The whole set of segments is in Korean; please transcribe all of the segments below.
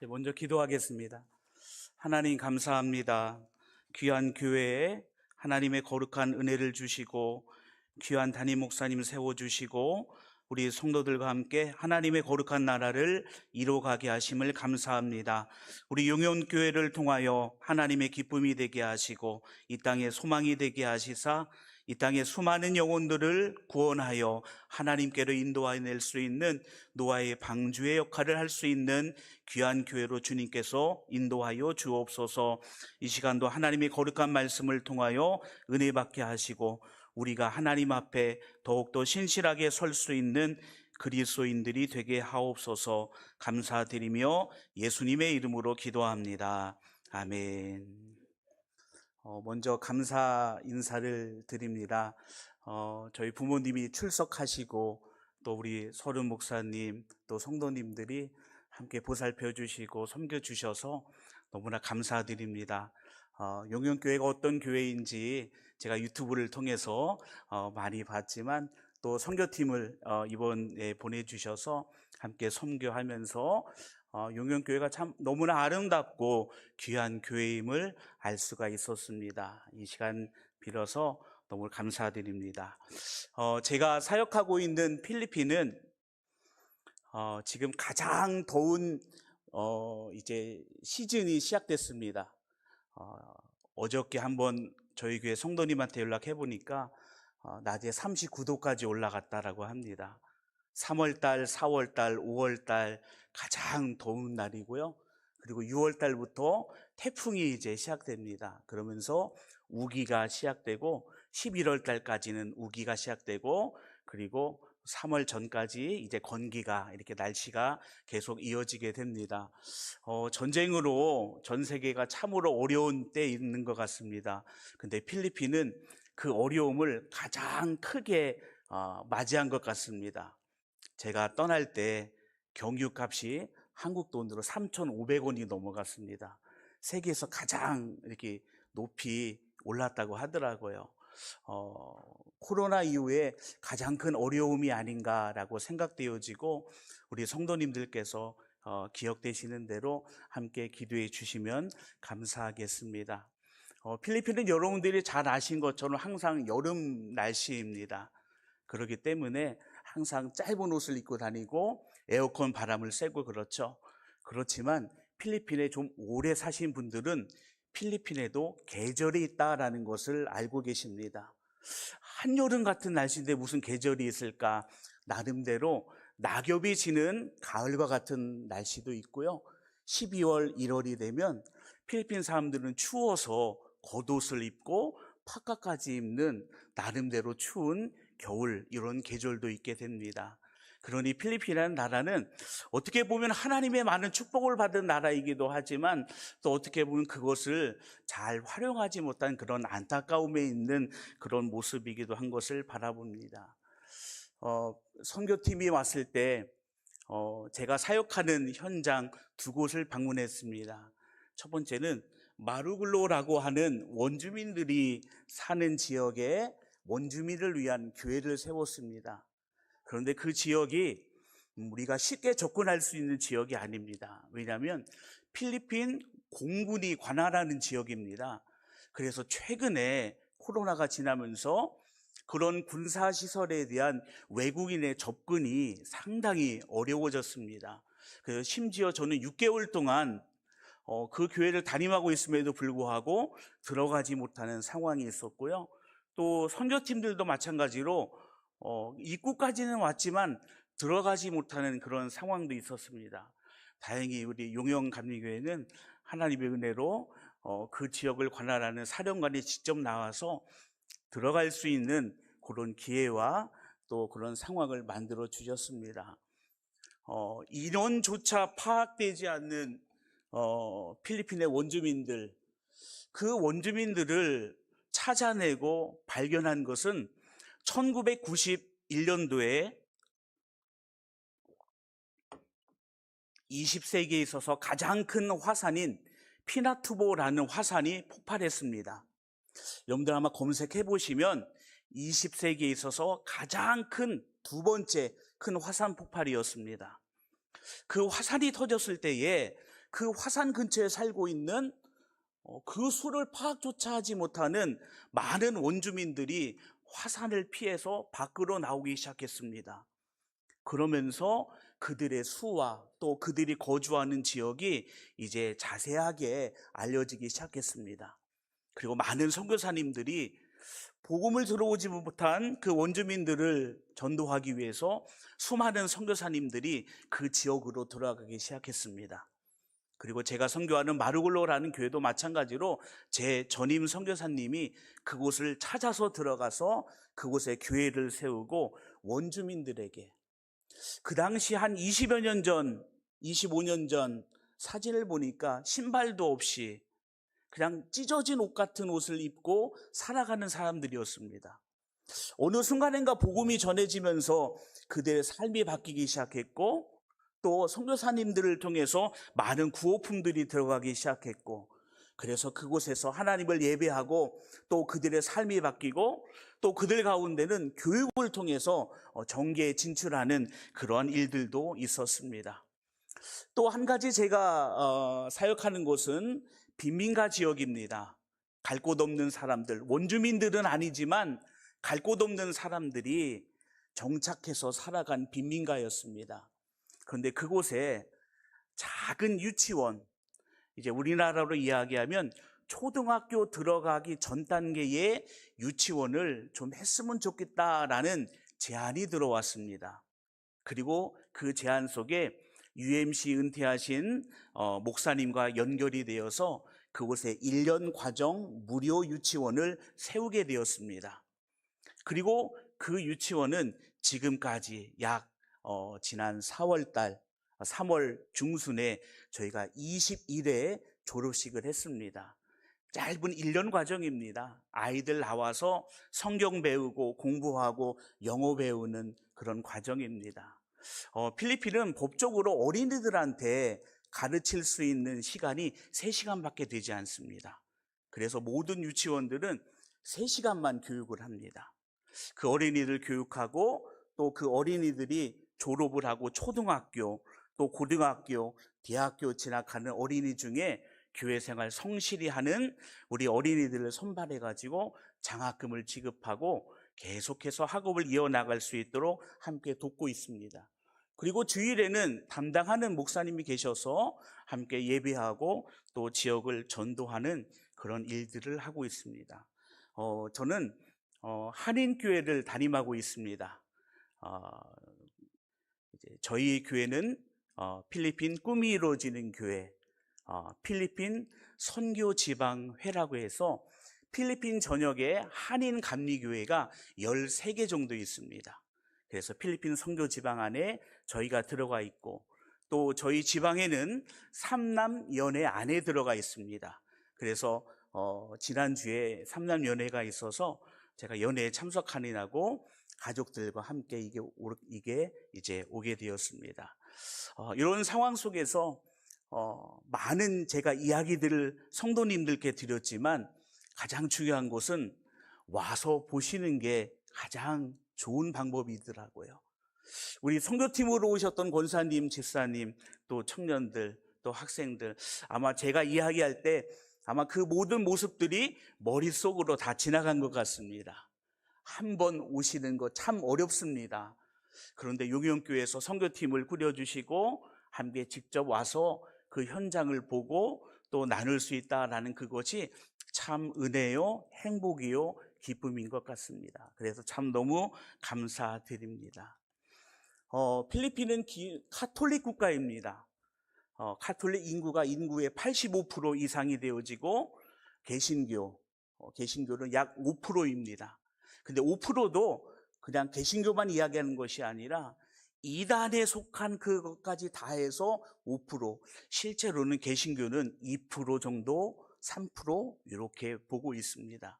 먼저 기도하겠습니다. 하나님 감사합니다. 귀한 교회에 하나님의 거룩한 은혜를 주시고 귀한 담임 목사님 세워주시고 우리 성도들과 함께 하나님의 거룩한 나라를 이루어가게 하심을 감사합니다. 우리 용현교회를 통하여 하나님의 기쁨이 되게 하시고 이 땅에 소망이 되게 하시사 이 땅에 수많은 영혼들을 구원하여 하나님께로 인도해낼 수 있는 노아의 방주의 역할을 할 수 있는 귀한 교회로 주님께서 인도하여 주옵소서. 이 시간도 하나님의 거룩한 말씀을 통하여 은혜 받게 하시고 우리가 하나님 앞에 더욱더 신실하게 설 수 있는 그리스도인들이 되게 하옵소서. 감사드리며 예수님의 이름으로 기도합니다. 아멘. 먼저 감사 인사를 드립니다. 저희 부모님이 출석하시고 또 우리 서른 목사님 또 성도님들이 함께 보살펴 주시고 섬겨 주셔서 너무나 감사드립니다. 용현교회가 어떤 교회인지 제가 유튜브를 통해서 많이 봤지만 또 선교팀을 이번에 보내주셔서 함께 섬교하면서 용현교회가 참 너무나 아름답고 귀한 교회임을 알 수가 있었습니다. 이 시간 빌어서 너무 감사드립니다. 제가 사역하고 있는 필리핀은 지금 가장 더운 이제 시즌이 시작됐습니다. 어저께 한번 저희 교회 성도님한테 연락해 보니까 낮에 39도까지 올라갔다라고 합니다. 3월달, 4월달, 5월달 가장 더운 날이고요. 그리고 6월달부터 태풍이 이제 시작됩니다. 그러면서 우기가 시작되고 11월달까지는 우기가 시작되고 그리고 3월 전까지 이제 건기가 이렇게 날씨가 계속 이어지게 됩니다. 전쟁으로 전 세계가 참으로 어려운 때 있는 것 같습니다. 근데 필리핀은 그 어려움을 가장 크게 맞이한 것 같습니다. 제가 떠날 때 경유값이 한국 돈으로 3,500원이 넘어갔습니다. 세계에서 가장 이렇게 높이 올랐다고 하더라고요. 코로나 이후에 가장 큰 어려움이 아닌가라고 생각되어지고 우리 성도님들께서 기억되시는 대로 함께 기도해 주시면 감사하겠습니다. 필리핀은 여러분들이 잘 아신 것처럼 항상 여름 날씨입니다. 그렇기 때문에 항상 짧은 옷을 입고 다니고 에어컨 바람을 쐬고 그렇죠. 그렇지만 필리핀에 좀 오래 사신 분들은 필리핀에도 계절이 있다라는 것을 알고 계십니다. 한여름 같은 날씨인데 무슨 계절이 있을까? 나름대로 낙엽이 지는 가을과 같은 날씨도 있고요. 12월, 1월이 되면 필리핀 사람들은 추워서 겉옷을 입고 파카까지 입는 나름대로 추운 겨울 이런 계절도 있게 됩니다. 그러니 필리핀이라는 나라는 어떻게 보면 하나님의 많은 축복을 받은 나라이기도 하지만 또 어떻게 보면 그것을 잘 활용하지 못한 그런 안타까움에 있는 그런 모습이기도 한 것을 바라봅니다. 선교팀이 왔을 때 제가 사역하는 현장 두 곳을 방문했습니다. 첫 번째는 마루글로라고 하는 원주민들이 사는 지역에 원주민을 위한 교회를 세웠습니다. 그런데 그 지역이 우리가 쉽게 접근할 수 있는 지역이 아닙니다. 왜냐하면 필리핀 공군이 관할하는 지역입니다. 그래서 최근에 코로나가 지나면서 그런 군사시설에 대한 외국인의 접근이 상당히 어려워졌습니다. 그래서 심지어 저는 6개월 동안 그 교회를 담임하고 있음에도 불구하고 들어가지 못하는 상황이 있었고요. 또 선교팀들도 마찬가지로 입구까지는 왔지만 들어가지 못하는 그런 상황도 있었습니다. 다행히 우리 용영감리교회는 하나님의 은혜로 그 지역을 관할하는 사령관이 직접 나와서 들어갈 수 있는 그런 기회와 또 그런 상황을 만들어 주셨습니다. 인원조차 파악되지 않는 필리핀의 원주민들, 그 원주민들을 찾아내고 발견한 것은 1991년도에 20세기에 있어서 가장 큰 화산인 피나투보라는 화산이 폭발했습니다. 여러분들 아마 검색해 보시면 20세기에 있어서 가장 큰 두 번째 큰 화산 폭발이었습니다. 그 화산이 터졌을 때에 그 화산 근처에 살고 있는 그 수를 파악조차 하지 못하는 많은 원주민들이 화산을 피해서 밖으로 나오기 시작했습니다. 그러면서 그들의 수와 또 그들이 거주하는 지역이 이제 자세하게 알려지기 시작했습니다. 그리고 많은 선교사님들이 복음을 들어오지 못한 그 원주민들을 전도하기 위해서 수많은 선교사님들이 그 지역으로 들어가기 시작했습니다. 그리고 제가 선교하는 마르골로라는 교회도 마찬가지로 제 전임 선교사님이 그곳을 찾아서 들어가서 그곳에 교회를 세우고 원주민들에게 그 당시 한 20여 년 전, 25년 전 사진을 보니까 신발도 없이 그냥 찢어진 옷 같은 옷을 입고 살아가는 사람들이었습니다. 어느 순간인가 복음이 전해지면서 그들의 삶이 바뀌기 시작했고 또 선교사님들을 통해서 많은 구호품들이 들어가기 시작했고 그래서 그곳에서 하나님을 예배하고 또 그들의 삶이 바뀌고 또 그들 가운데는 교육을 통해서 정계에 진출하는 그러한 일들도 있었습니다. 또 한 가지 제가 사역하는 곳은 빈민가 지역입니다. 갈 곳 없는 사람들, 원주민들은 아니지만 갈 곳 없는 사람들이 정착해서 살아간 빈민가였습니다. 그런데 그곳에 작은 유치원, 이제 우리나라로 이야기하면 초등학교 들어가기 전 단계의 유치원을 좀 했으면 좋겠다라는 제안이 들어왔습니다. 그리고 그 제안 속에 UMC 은퇴하신 목사님과 연결이 되어서 그곳에 1년 과정 무료 유치원을 세우게 되었습니다. 그리고 그 유치원은 지금까지 지난 3월 중순에 저희가 21회 졸업식을 했습니다. 짧은 1년 과정입니다. 아이들 나와서 성경 배우고 공부하고 영어 배우는 그런 과정입니다. 필리핀은 법적으로 어린이들한테 가르칠 수 있는 시간이 3시간밖에 되지 않습니다. 그래서 모든 유치원들은 3시간만 교육을 합니다. 그 어린이들 교육하고 또 그 어린이들이 졸업을 하고 초등학교 또 고등학교, 대학교 진학하는 어린이 중에 교회 생활 성실히 하는 우리 어린이들을 선발해가지고 장학금을 지급하고 계속해서 학업을 이어나갈 수 있도록 함께 돕고 있습니다. 그리고 주일에는 담당하는 목사님이 계셔서 함께 예배하고 또 지역을 전도하는 그런 일들을 하고 있습니다. 저는 한인교회를 담임하고 있습니다. 이제 저희 교회는 필리핀 꿈이 이루어지는 교회, 필리핀 선교지방회라고 해서 필리핀 전역에 한인 감리교회가 13개 정도 있습니다. 그래서 필리핀 선교지방 안에 저희가 들어가 있고 또 저희 지방에는 삼남연회 안에 들어가 있습니다. 그래서 지난주에 삼남연회가 있어서 제가 연회에 참석하느라고 가족들과 함께 이게 이제 오게 되었습니다. 이런 상황 속에서 많은 제가 이야기들을 성도님들께 드렸지만 가장 중요한 것은 와서 보시는 게 가장 좋은 방법이더라고요. 우리 선교팀으로 오셨던 권사님, 집사님, 또 청년들, 또 학생들, 아마 제가 이야기할 때 아마 그 모든 모습들이 머릿속으로 다 지나간 것 같습니다. 한번 오시는 거 참 어렵습니다. 그런데 용영교회에서 선교팀을 꾸려주시고 함께 직접 와서 그 현장을 보고 또 나눌 수 있다라는 그것이 참 은혜요, 행복이요, 기쁨인 것 같습니다. 그래서 참 너무 감사드립니다. 필리핀은 카톨릭 국가입니다. 카톨릭 인구의 85% 이상이 되어지고 개신교는 약 5%입니다. 근데 5%도 그냥 개신교만 이야기하는 것이 아니라 이단에 속한 그것까지 다 해서 5%, 실제로는 개신교는 2% 정도, 3% 이렇게 보고 있습니다.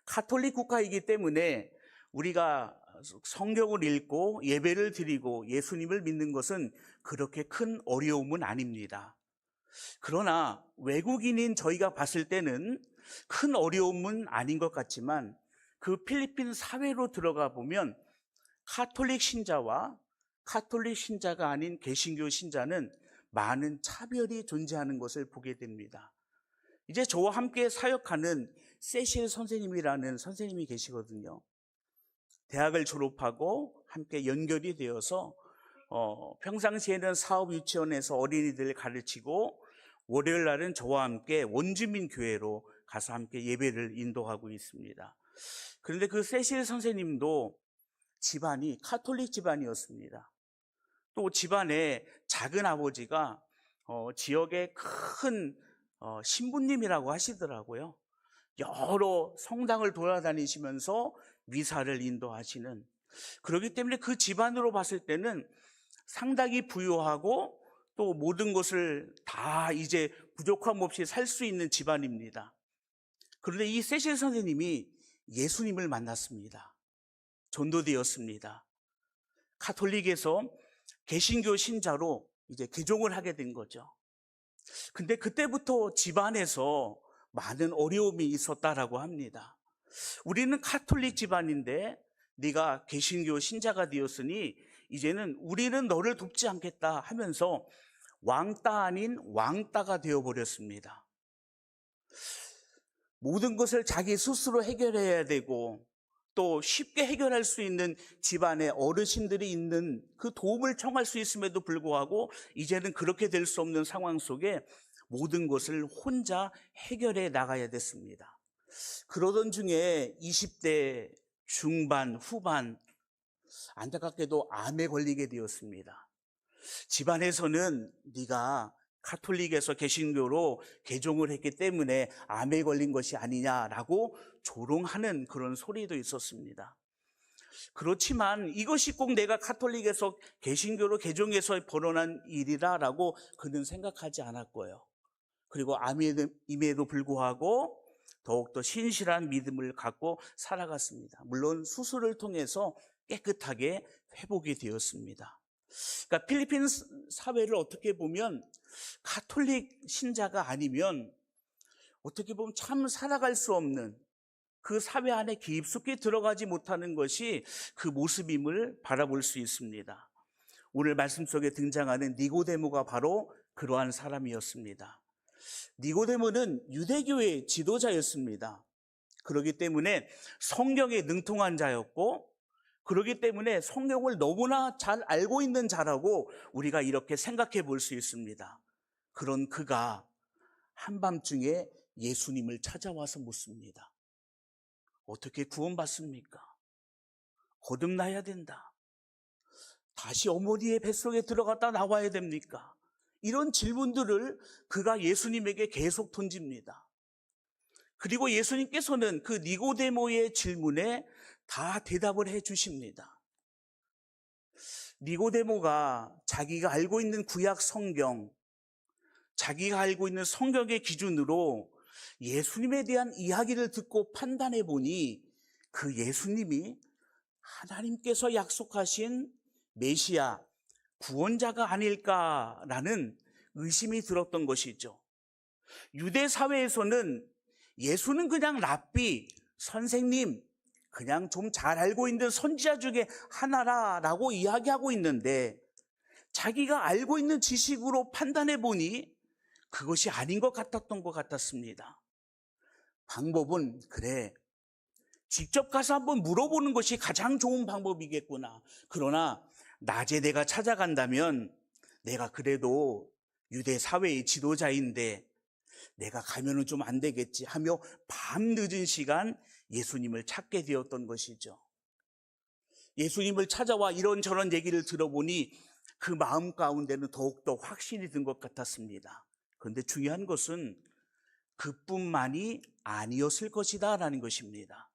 카톨릭 국가이기 때문에 우리가 성경을 읽고 예배를 드리고 예수님을 믿는 것은 그렇게 큰 어려움은 아닙니다. 그러나 외국인인 저희가 봤을 때는 큰 어려움은 아닌 것 같지만 그 필리핀 사회로 들어가 보면 카톨릭 신자와 카톨릭 신자가 아닌 개신교 신자는 많은 차별이 존재하는 것을 보게 됩니다. 이제 저와 함께 사역하는 세실 선생님이라는 선생님이 계시거든요. 대학을 졸업하고 함께 연결이 되어서 평상시에는 사업 유치원에서 어린이들을 가르치고 월요일 날은 저와 함께 원주민 교회로 가서 함께 예배를 인도하고 있습니다. 그런데 그 세실 선생님도 집안이 카톨릭 집안이었습니다. 또 집안에 작은 아버지가 지역의 큰 신부님이라고 하시더라고요. 여러 성당을 돌아다니시면서 미사를 인도하시는, 그렇기 때문에 그 집안으로 봤을 때는 상당히 부유하고 또 모든 것을 다 이제 부족함 없이 살 수 있는 집안입니다. 그런데 이 세실 선생님이 예수님을 만났습니다. 전도되었습니다. 카톨릭에서 개신교 신자로 이제 개종을 하게 된 거죠. 근데 그때부터 집안에서 많은 어려움이 있었다라고 합니다. 우리는 카톨릭 집안인데 네가 개신교 신자가 되었으니 이제는 우리는 너를 돕지 않겠다 하면서 왕따 아닌 왕따가 되어버렸습니다. 모든 것을 자기 스스로 해결해야 되고 또 쉽게 해결할 수 있는 집안에 어르신들이 있는 그 도움을 청할 수 있음에도 불구하고 이제는 그렇게 될 수 없는 상황 속에 모든 것을 혼자 해결해 나가야 됐습니다. 그러던 중에 20대 중반, 후반 안타깝게도 암에 걸리게 되었습니다. 집안에서는 네가 카톨릭에서 개신교로 개종을 했기 때문에 암에 걸린 것이 아니냐라고 조롱하는 그런 소리도 있었습니다. 그렇지만 이것이 꼭 내가 카톨릭에서 개신교로 개종해서 벌어난 일이라고 그는 생각하지 않았고요. 그리고 암임에도 불구하고 더욱더 신실한 믿음을 갖고 살아갔습니다. 물론 수술을 통해서 깨끗하게 회복이 되었습니다. 그러니까 필리핀 사회를 어떻게 보면 카톨릭 신자가 아니면 어떻게 보면 참 살아갈 수 없는 그 사회 안에 깊숙이 들어가지 못하는 것이 그 모습임을 바라볼 수 있습니다. 오늘 말씀 속에 등장하는 니고데모가 바로 그러한 사람이었습니다. 니고데모는 유대교의 지도자였습니다. 그렇기 때문에 성경에 능통한 자였고 그렇기 때문에 성경을 너무나 잘 알고 있는 자라고 우리가 이렇게 생각해 볼 수 있습니다. 그런 그가 한밤중에 예수님을 찾아와서 묻습니다. 어떻게 구원받습니까? 거듭나야 된다. 다시 어머니의 뱃속에 들어갔다 나와야 됩니까? 이런 질문들을 그가 예수님에게 계속 던집니다. 그리고 예수님께서는 그 니고데모의 질문에 다 대답을 해 주십니다. 니고데모가 자기가 알고 있는 구약 성경, 자기가 알고 있는 성경의 기준으로 예수님에 대한 이야기를 듣고 판단해 보니 그 예수님이 하나님께서 약속하신 메시아, 구원자가 아닐까라는 의심이 들었던 것이죠. 유대 사회에서는 예수는 그냥 랍비, 선생님, 그냥 좀 잘 알고 있는 선지자 중에 하나라고 이야기하고 있는데 자기가 알고 있는 지식으로 판단해 보니 그것이 아닌 것 같았던 것 같았습니다. 방법은 그래, 직접 가서 한번 물어보는 것이 가장 좋은 방법이겠구나. 그러나 낮에 내가 찾아간다면 내가 그래도 유대 사회의 지도자인데 내가 가면은 좀 안 되겠지 하며 밤늦은 시간 예수님을 찾게 되었던 것이죠. 예수님을 찾아와 이런저런 얘기를 들어보니 그 마음 가운데는 더욱더 확신이 든 것 같았습니다. 그런데 중요한 것은 그뿐만이 아니었을 것이다 라는 것입니다.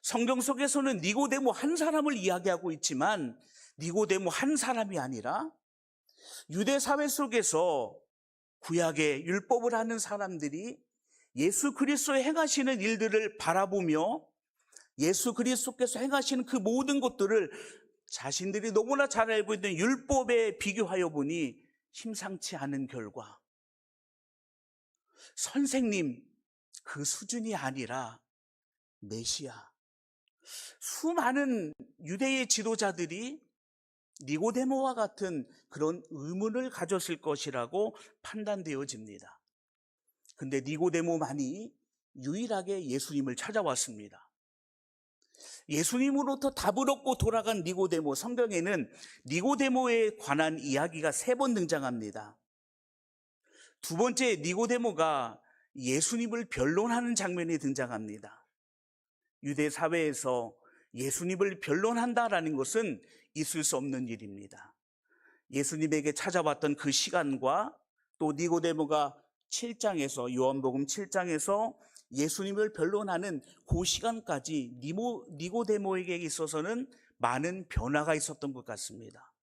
성경 속에서는 니고데모 한 사람을 이야기하고 있지만 니고데모 한 사람이 아니라 유대 사회 속에서 구약의 율법을 하는 사람들이 예수 그리스도의 행하시는 일들을 바라보며 예수 그리스도께서 행하시는 그 모든 것들을 자신들이 너무나 잘 알고 있는 율법에 비교하여 보니 심상치 않은 결과, 선생님 그 수준이 아니라 메시아, 수많은 유대의 지도자들이 니고데모와 같은 그런 의문을 가졌을 것이라고 판단되어집니다. 근데 니고데모만이 유일하게 예수님을 찾아왔습니다. 예수님으로부터 답을 얻고 돌아간 니고데모, 성경에는 니고데모에 관한 이야기가 3번 등장합니다. 두 번째, 니고데모가 예수님을 변론하는 장면이 등장합니다. 유대 사회에서 예수님을 변론한다라는 것은 있을 수 없는 일입니다. 예수님에게 찾아왔던 그 시간과 또 니고데모가 7장에서, 요한복음 7장에서 예수님을 변론하는 그 시간까지 니고데모에게 있어서는 많은 변화가 있었던 것 같습니다.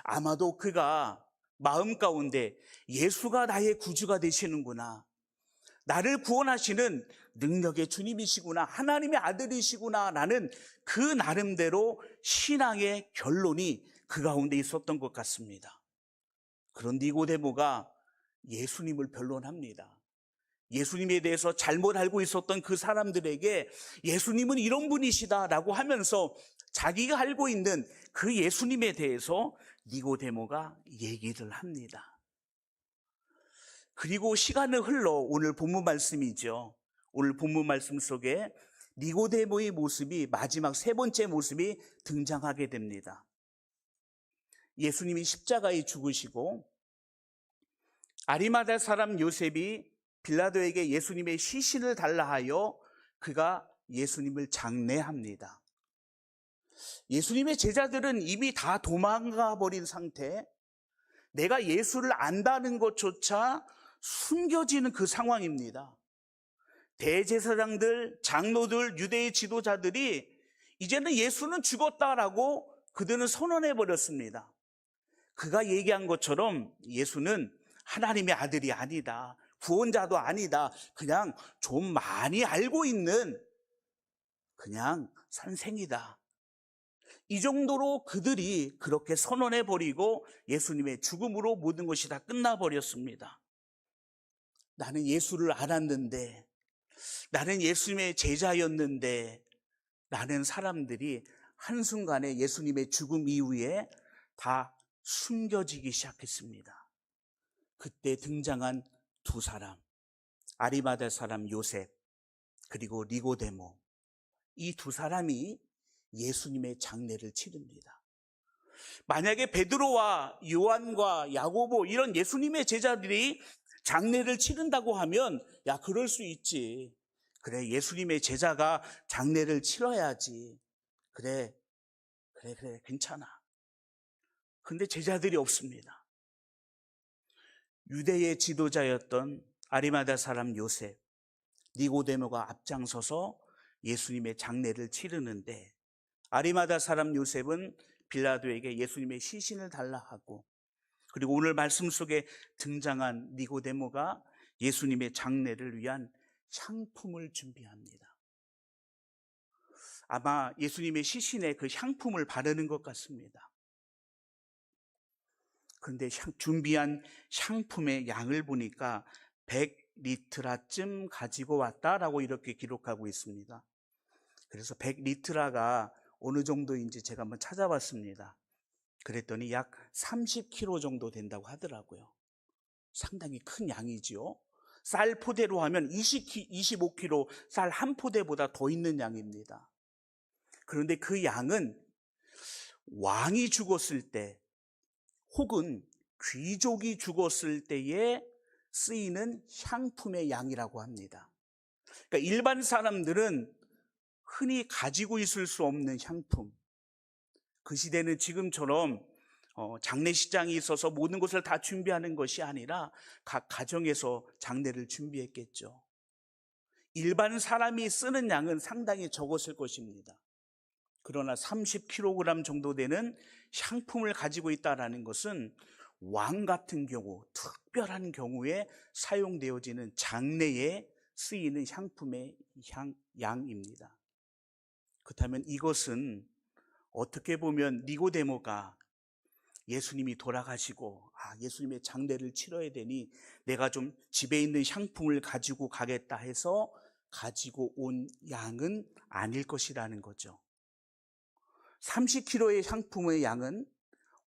아마도 그가 마음 가운데 예수가 나의 구주가 되시는구나, 나를 구원하시는 능력의 주님이시구나, 하나님의 아들이시구나 라는 그 나름대로 신앙의 결론이 그 가운데 있었던 것 같습니다. 그런 니고데모가 예수님을 변론합니다. 예수님에 대해서 잘못 알고 있었던 그 사람들에게 예수님은 이런 분이시다라고 하면서 자기가 알고 있는 그 예수님에 대해서 니고데모가 얘기를 합니다. 그리고 시간을 흘러 오늘 본문 말씀이죠. 오늘 본문 말씀 속에 니고데모의 모습이, 마지막 3번째 모습이 등장하게 됩니다. 예수님이 십자가에 죽으시고 아리마다 사람 요셉이 빌라도에게 예수님의 시신을 달라 하여 그가 예수님을 장례합니다. 예수님의 제자들은 이미 다 도망가 버린 상태, 내가 예수를 안다는 것조차 숨겨지는 그 상황입니다. 대제사장들, 장로들, 유대의 지도자들이 이제는 예수는 죽었다라고 그들은 선언해 버렸습니다. 그가 얘기한 것처럼 예수는 하나님의 아들이 아니다, 구원자도 아니다, 그냥 좀 많이 알고 있는 그냥 선생이다. 이 정도로 그들이 그렇게 선언해 버리고 예수님의 죽음으로 모든 것이 다 끝나버렸습니다. 나는 예수를 알았는데, 나는 예수님의 제자였는데 라는 사람들이 한순간에 예수님의 죽음 이후에 다 숨겨지기 시작했습니다. 그때 등장한 두 사람, 아리마다 사람 요셉, 그리고 니고데모, 이 두 사람이 예수님의 장례를 치릅니다. 만약에 베드로와 요한과 야고보 이런 예수님의 제자들이 장례를 치른다고 하면 야, 그럴 수 있지. 그래, 예수님의 제자가 장례를 치러야지. 그래, 괜찮아. 근데 제자들이 없습니다. 유대의 지도자였던 아리마다 사람 요셉, 니고데모가 앞장서서 예수님의 장례를 치르는데, 아리마다 사람 요셉은 빌라도에게 예수님의 시신을 달라 하고, 그리고 오늘 말씀 속에 등장한 니고데모가 예수님의 장례를 위한 향품을 준비합니다. 아마 예수님의 시신에 그 향품을 바르는 것 같습니다. 그런데 준비한 향품의 양을 보니까 100리트라쯤 가지고 왔다라고 이렇게 기록하고 있습니다. 그래서 100리트라가 어느 정도인지 제가 한번 찾아봤습니다. 그랬더니 약 30kg 정도 된다고 하더라고요. 상당히 큰 양이지요. 쌀 포대로 하면 25kg, 쌀 한 포대보다 더 있는 양입니다. 그런데 그 양은 왕이 죽었을 때 혹은 귀족이 죽었을 때에 쓰이는 향품의 양이라고 합니다. 그러니까 일반 사람들은 흔히 가지고 있을 수 없는 향품, 그 시대는 지금처럼 장례식장이 있어서 모든 것을 다 준비하는 것이 아니라 각 가정에서 장례를 준비했겠죠. 일반 사람이 쓰는 양은 상당히 적었을 것입니다. 그러나 30kg 정도 되는 향품을 가지고 있다는 것은 왕 같은 경우, 특별한 경우에 사용되어지는 장례에 쓰이는 향품의 양입니다. 그렇다면 이것은 어떻게 보면 니고데모가 예수님이 돌아가시고 예수님의 장례를 치러야 되니 내가 좀 집에 있는 향품을 가지고 가겠다 해서 가지고 온 양은 아닐 것이라는 거죠. 30kg의 향품의 양은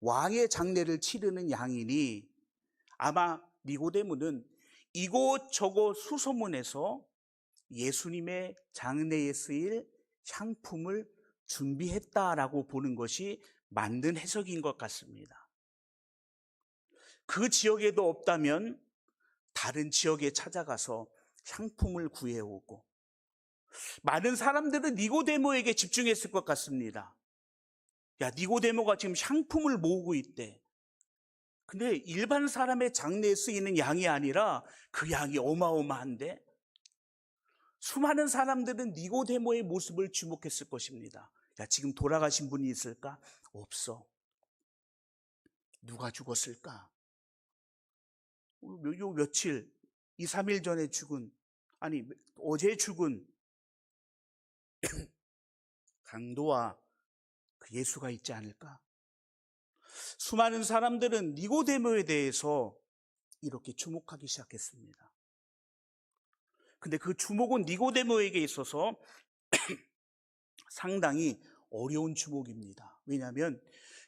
왕의 장례를 치르는 양이니 아마 니고데모는 이곳저곳 수소문해서 예수님의 장례에 쓰일 향품을 준비했다라고 보는 것이 맞는 해석인 것 같습니다. 그 지역에도 없다면 다른 지역에 찾아가서 향품을 구해오고, 많은 사람들은 니고데모에게 집중했을 것 같습니다. 야, 니고데모가 지금 향품을 모으고 있대. 근데 일반 사람의 장례에 쓰이는 양이 아니라 그 양이 어마어마한데, 수많은 사람들은 니고데모의 모습을 주목했을 것입니다. 야, 지금 돌아가신 분이 있을까? 없어. 누가 죽었을까? 요 며칠, 2, 3일 전에 죽은, 아니 어제 죽은 강도와 그 예수가 있지 않을까? 수많은 사람들은 니고데모에 대해서 이렇게 주목하기 시작했습니다. 근데 그 주목은 니고데모에게 있어서 상당히 어려운 주목입니다. 왜냐하면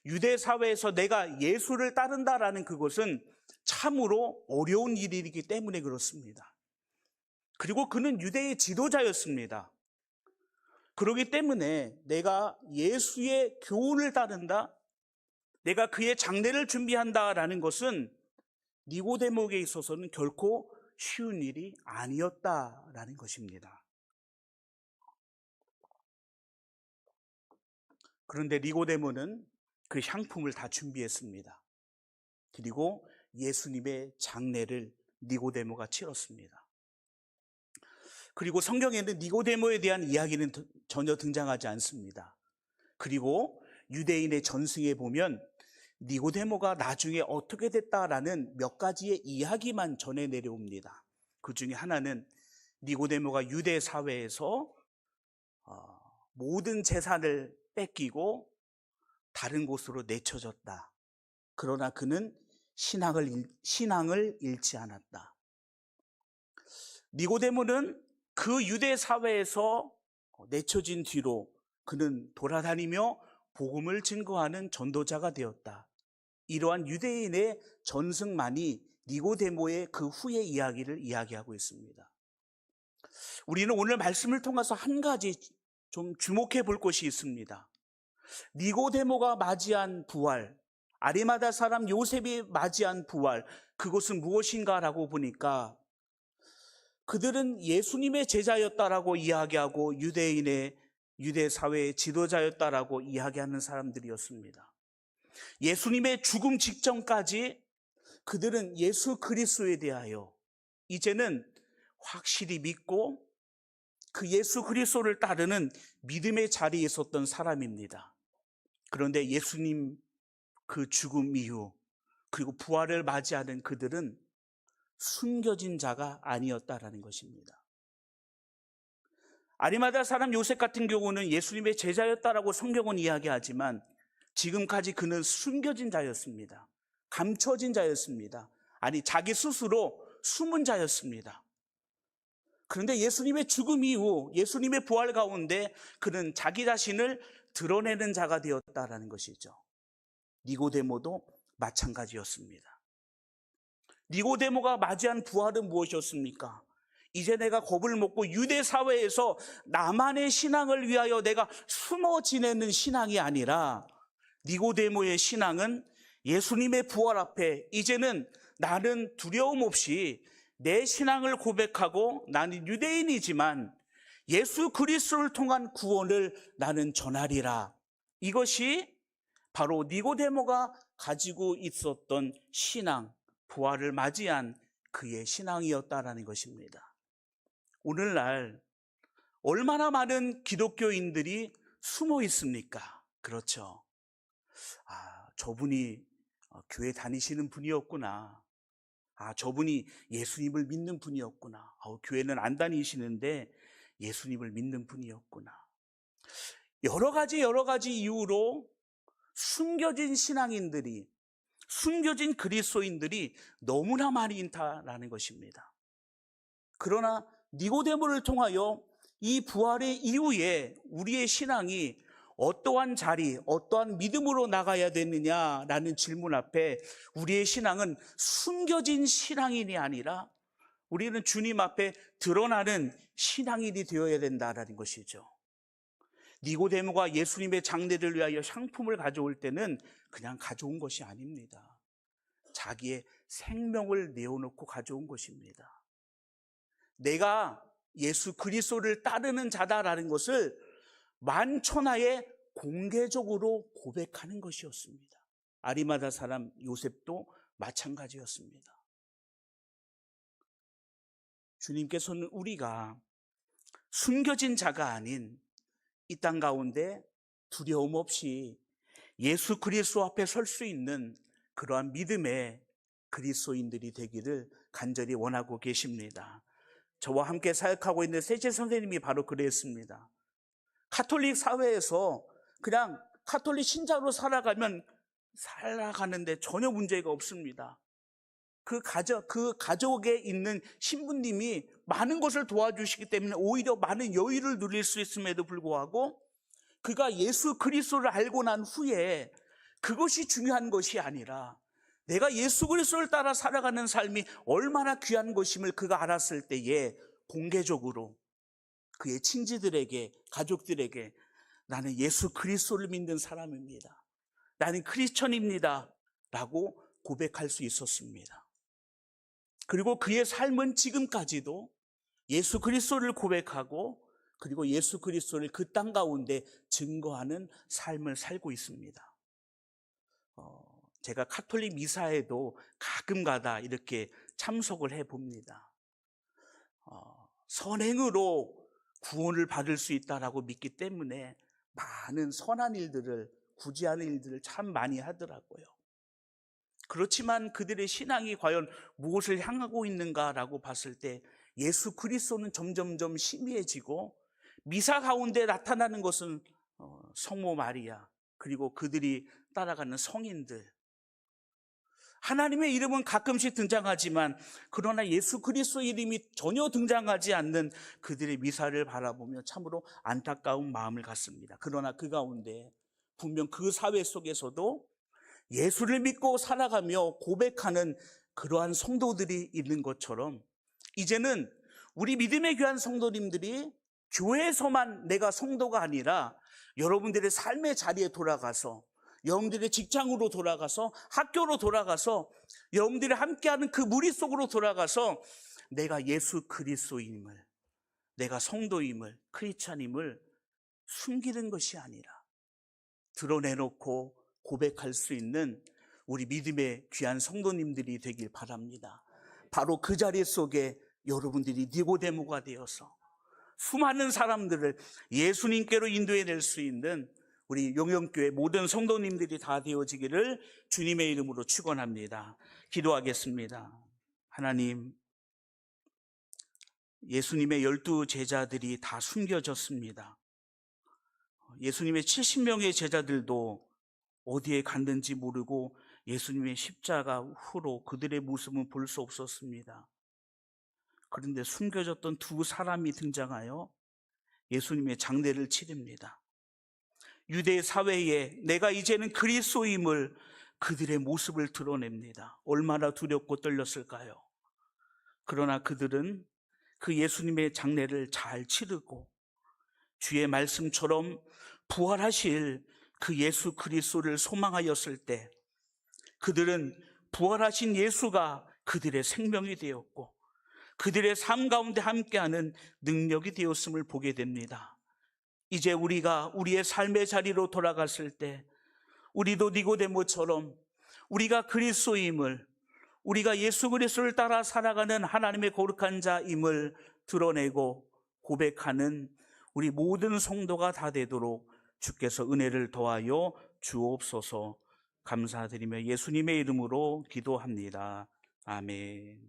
유대 사회에서 내가 예수를 따른다라는 그것은 참으로 어려운 일이기 때문에 그렇습니다. 그리고 그는 유대의 지도자였습니다. 그렇기 때문에 내가 예수의 교훈을 따른다, 내가 그의 장례를 준비한다라는 것은 니고데모에게 있어서는 결코 쉬운 일이 아니었다라는 것입니다. 그런데 니고데모는 그 향품을 다 준비했습니다. 그리고 예수님의 장례를 니고데모가 치렀습니다. 그리고 성경에는 니고데모에 대한 이야기는 전혀 등장하지 않습니다. 그리고 유대인의 전승에 보면 니고데모가 나중에 어떻게 됐다라는 몇 가지의 이야기만 전해 내려옵니다. 그 중에 하나는 니고데모가 유대 사회에서 모든 재산을 뺏기고 다른 곳으로 내쳐졌다. 그러나 그는 신앙을 잃지 않았다. 니고데모는 그 유대 사회에서 내쳐진 뒤로 그는 돌아다니며 복음을 증거하는 전도자가 되었다. 이러한 유대인의 전승만이 니고데모의 그 후의 이야기를 이야기하고 있습니다. 우리는 오늘 말씀을 통해서 한 가지 좀 주목해 볼 것이 있습니다. 니고데모가 맞이한 부활, 아리마다 사람 요셉이 맞이한 부활, 그것은 무엇인가라고 보니까 그들은 예수님의 제자였다라고 이야기하고 유대 사회의 지도자였다라고 이야기하는 사람들이었습니다. 예수님의 죽음 직전까지 그들은 예수 그리스도에 대하여 이제는 확실히 믿고 그 예수 그리스도를 따르는 믿음의 자리에 있었던 사람입니다. 그런데 예수님 그 죽음 이후 그리고 부활을 맞이하는 그들은 숨겨진 자가 아니었다라는 것입니다. 아리마다 사람 요셉 같은 경우는 예수님의 제자였다라고 성경은 이야기하지만 지금까지 그는 숨겨진 자였습니다. 감춰진 자였습니다. 아니, 자기 스스로 숨은 자였습니다. 그런데 예수님의 죽음 이후 예수님의 부활 가운데 그는 자기 자신을 드러내는 자가 되었다라는 것이죠. 니고데모도 마찬가지였습니다. 니고데모가 맞이한 부활은 무엇이었습니까? 이제 내가 겁을 먹고 유대 사회에서 나만의 신앙을 위하여 내가 숨어 지내는 신앙이 아니라 니고데모의 신앙은 예수님의 부활 앞에 이제는 나는 두려움 없이 내 신앙을 고백하고 나는 유대인이지만 예수 그리스도를 통한 구원을 나는 전하리라. 이것이 바로 니고데모가 가지고 있었던 신앙, 부활을 맞이한 그의 신앙이었다라는 것입니다. 오늘날 얼마나 많은 기독교인들이 숨어 있습니까? 그렇죠. 저분이 교회 다니시는 분이었구나. 저분이 예수님을 믿는 분이었구나. 교회는 안 다니시는데 예수님을 믿는 분이었구나. 여러 가지 이유로 숨겨진 신앙인들이, 숨겨진 그리스도인들이 너무나 많이 있다라는 것입니다. 그러나 니고데모를 통하여 이 부활의 이후에 우리의 신앙이 어떠한 자리, 어떠한 믿음으로 나가야 되느냐라는 질문 앞에 우리의 신앙은 숨겨진 신앙인이 아니라 우리는 주님 앞에 드러나는 신앙인이 되어야 된다라는 것이죠. 니고데모가 예수님의 장례를 위하여 상품을 가져올 때는 그냥 가져온 것이 아닙니다. 자기의 생명을 내어놓고 가져온 것입니다. 내가 예수 그리스도를 따르는 자다라는 것을 만천하에 공개적으로 고백하는 것이었습니다. 아리마다 사람 요셉도 마찬가지였습니다. 주님께서는 우리가 숨겨진 자가 아닌 이 땅 가운데 두려움 없이 예수 그리스도 앞에 설 수 있는 그러한 믿음의 그리스도인들이 되기를 간절히 원하고 계십니다. 저와 함께 사역하고 있는 셋째 선생님이 바로 그랬습니다. 가톨릭 사회에서 그냥 가톨릭 신자로 살아가는데 전혀 문제가 없습니다. 그 가족에 있는 신부님이 많은 것을 도와주시기 때문에 오히려 많은 여유를 누릴 수 있음에도 불구하고 그가 예수 그리스도를 알고 난 후에 그것이 중요한 것이 아니라 내가 예수 그리스도를 따라 살아가는 삶이 얼마나 귀한 것임을 그가 알았을 때에 공개적으로 그의 친지들에게, 가족들에게 나는 예수 그리스도를 믿는 사람입니다. 나는 크리스천입니다. 라고 고백할 수 있었습니다. 그리고 그의 삶은 지금까지도 예수 그리스도를 고백하고 그리고 예수 그리스도를 그 땅 가운데 증거하는 삶을 살고 있습니다. 제가 가톨릭 미사에도 가끔가다 이렇게 참석을 해봅니다. 선행으로 구원을 받을 수 있다라고 믿기 때문에 많은 선한 일들을, 구제하는 일들을 참 많이 하더라고요. 그렇지만 그들의 신앙이 과연 무엇을 향하고 있는가라고 봤을 때 예수 그리스도는 점점점 희미해지고 미사 가운데 나타나는 것은 성모 마리아 그리고 그들이 따라가는 성인들, 하나님의 이름은 가끔씩 등장하지만 그러나 예수 그리스도의 이름이 전혀 등장하지 않는 그들의 미사를 바라보며 참으로 안타까운 마음을 갖습니다. 그러나 그 가운데 분명 그 사회 속에서도 예수를 믿고 살아가며 고백하는 그러한 성도들이 있는 것처럼 이제는 우리 믿음의 귀한 성도님들이 교회에서만 내가 성도가 아니라 여러분들의 삶의 자리에 돌아가서 여러분들의 직장으로 돌아가서 학교로 돌아가서 여러분들이 함께하는 그 무리 속으로 돌아가서 내가 예수 그리스도임을, 내가 성도임을, 크리스찬임을 숨기는 것이 아니라 드러내놓고 고백할 수 있는 우리 믿음의 귀한 성도님들이 되길 바랍니다. 바로 그 자리 속에 여러분들이 니고데모가 되어서 수많은 사람들을 예수님께로 인도해낼 수 있는 우리 용영교회 모든 성도님들이 다 되어지기를 주님의 이름으로 축원합니다. 기도하겠습니다. 하나님, 예수님의 12 제자들이 다 숨겨졌습니다. 예수님의 70명의 제자들도 어디에 갔는지 모르고 예수님의 십자가 후로 그들의 모습은 볼 수 없었습니다. 그런데 숨겨졌던 두 사람이 등장하여 예수님의 장례를 치릅니다. 유대 사회에 내가 이제는 그리스도임을 그들의 모습을 드러냅니다. 얼마나 두렵고 떨렸을까요? 그러나 그들은 그 예수님의 장례를 잘 치르고 주의 말씀처럼 부활하실 그 예수 그리스도를 소망하였을 때 그들은 부활하신 예수가 그들의 생명이 되었고 그들의 삶 가운데 함께하는 능력이 되었음을 보게 됩니다. 이제 우리가 우리의 삶의 자리로 돌아갔을 때 우리도 니고데모처럼 우리가 그리스도임을, 우리가 예수 그리스도를 따라 살아가는 하나님의 거룩한 자임을 드러내고 고백하는 우리 모든 성도가 다 되도록 주께서 은혜를 더하여 주옵소서. 감사드리며 예수님의 이름으로 기도합니다. 아멘.